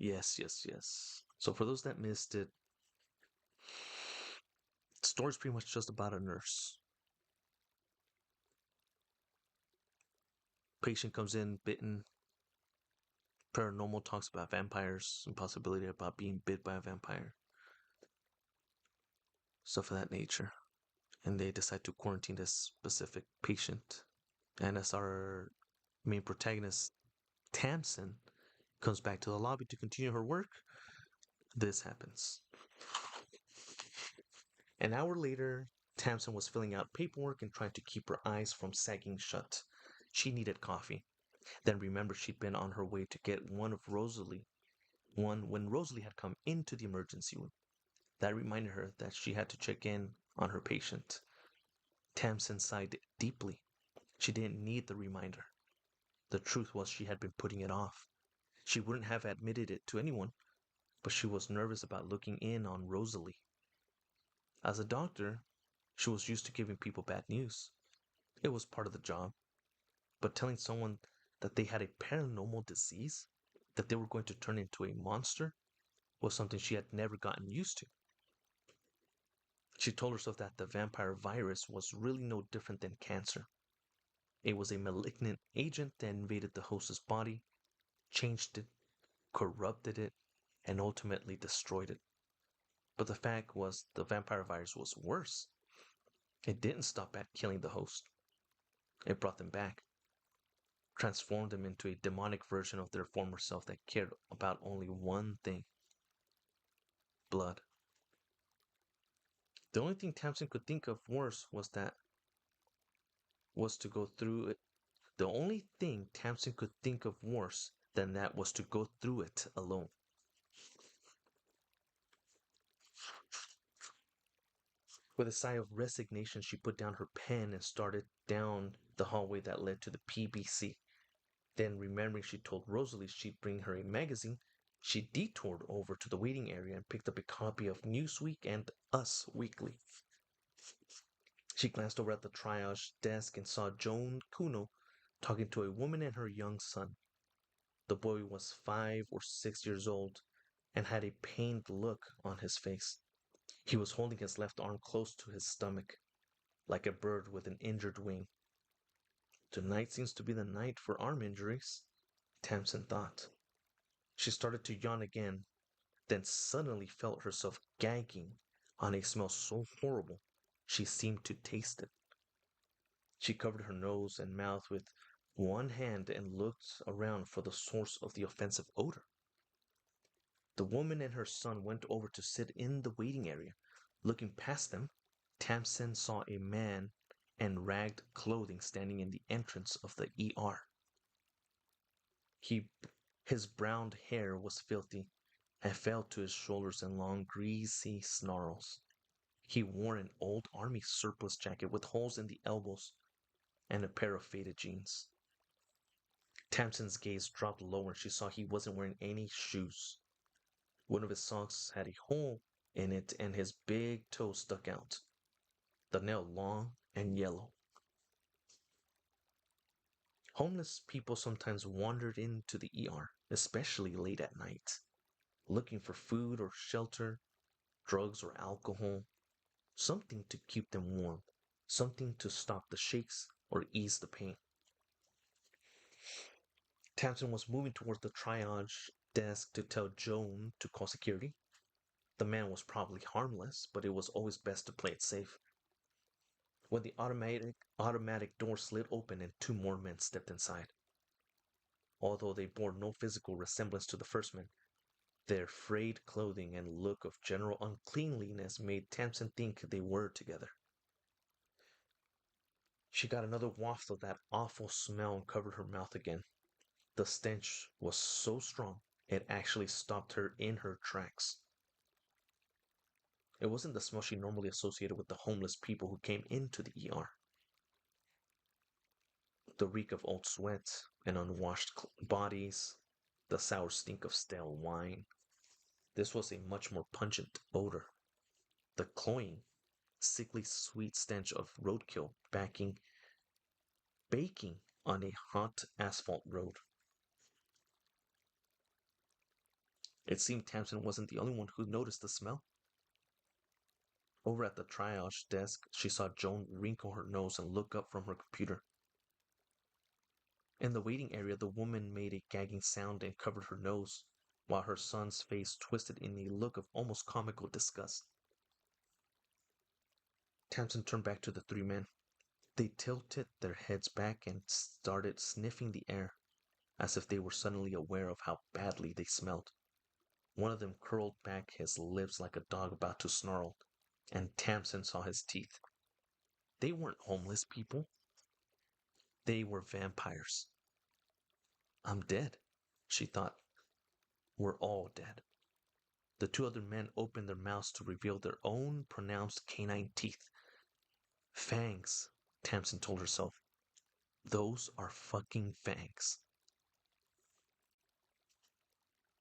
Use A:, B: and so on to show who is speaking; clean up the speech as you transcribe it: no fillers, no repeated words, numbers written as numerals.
A: Yes, yes, yes. So for those that missed it, the story's pretty much just about a nurse. Patient comes in bitten. Paranormal talks about vampires and possibility about being bit by a vampire. Stuff of that nature. And they decide to quarantine this specific patient. And as our main protagonist, Tamsin, comes back to the lobby to continue her work, this happens. An hour later, Tamsin was filling out paperwork and trying to keep her eyes from sagging shut. She needed coffee. Then remembered she'd been on her way to get one when Rosalie had come into the emergency room. That reminded her that she had to check in on her patient. Tamsin sighed deeply. She didn't need the reminder. The truth was she had been putting it off. She wouldn't have admitted it to anyone, but she was nervous about looking in on Rosalie. As a doctor, she was used to giving people bad news. It was part of the job. But telling someone that they had a paranormal disease, that they were going to turn into a monster, was something she had never gotten used to. She told herself that the vampire virus was really no different than cancer. It was a malignant agent that invaded the host's body, changed it, corrupted it, and ultimately destroyed it. But the fact was, the vampire virus was worse. It didn't stop at killing the host. It brought them back, transformed them into a demonic version of their former self that cared about only one thing: blood. The only thing Tamsin could think of worse was to go through it. The only thing Tamsin could think of worse than that was to go through it alone. With a sigh of resignation, she put down her pen and started down the hallway that led to the PBC. Then, remembering she told Rosalie she'd bring her a magazine, she detoured over to the waiting area and picked up a copy of Newsweek and Us Weekly. She glanced over at the triage desk and saw Joan Kuno talking to a woman and her young son. The boy was 5 or 6 years old and had a pained look on his face. He was holding his left arm close to his stomach, like a bird with an injured wing. Tonight seems to be the night for arm injuries, Tamsin thought. She started to yawn again, then suddenly felt herself gagging on a smell so horrible she seemed to taste it. She covered her nose and mouth with one hand and looked around for the source of the offensive odor. The woman and her son went over to sit in the waiting area. Looking past them, Tamsin saw a man in ragged clothing standing in the entrance of the ER. He, his brown hair was filthy and fell to his shoulders in long, greasy snarls. He wore an old army surplus jacket with holes in the elbows and a pair of faded jeans. Tamsin's gaze dropped lower and she saw he wasn't wearing any shoes. One of his socks had a hole in it and his big toe stuck out, the nail long and yellow. Homeless people sometimes wandered into the ER, especially late at night, looking for food or shelter, drugs or alcohol, something to keep them warm, something to stop the shakes or ease the pain. Tamsin was moving towards the triage desk to tell Joan to call security. The man was probably harmless, but it was always best to play it safe. When the automatic door slid open and two more men stepped inside. Although they bore no physical resemblance to the first men, their frayed clothing and look of general uncleanliness made Tamsin think they were together. She got another waft of that awful smell and covered her mouth again. The stench was so strong it actually stopped her in her tracks. It wasn't the smell she normally associated with the homeless people who came into the ER. The reek of old sweat and unwashed bodies, the sour stink of stale wine. This was a much more pungent odor. The cloying, sickly sweet stench of roadkill baking on a hot asphalt road. It seemed Tamsin wasn't the only one who noticed the smell. Over at the triage desk, she saw Joan wrinkle her nose and look up from her computer. In the waiting area, the woman made a gagging sound and covered her nose, while her son's face twisted in a look of almost comical disgust. Tamsin turned back to the three men. They tilted their heads back and started sniffing the air, as if they were suddenly aware of how badly they smelled. One of them curled back his lips like a dog about to snarl, and Tamsin saw his teeth. They weren't homeless people. They were vampires. I'm dead, she thought. We're all dead. The two other men opened their mouths to reveal their own pronounced canine teeth. Fangs, Tamsin told herself. Those are fucking fangs.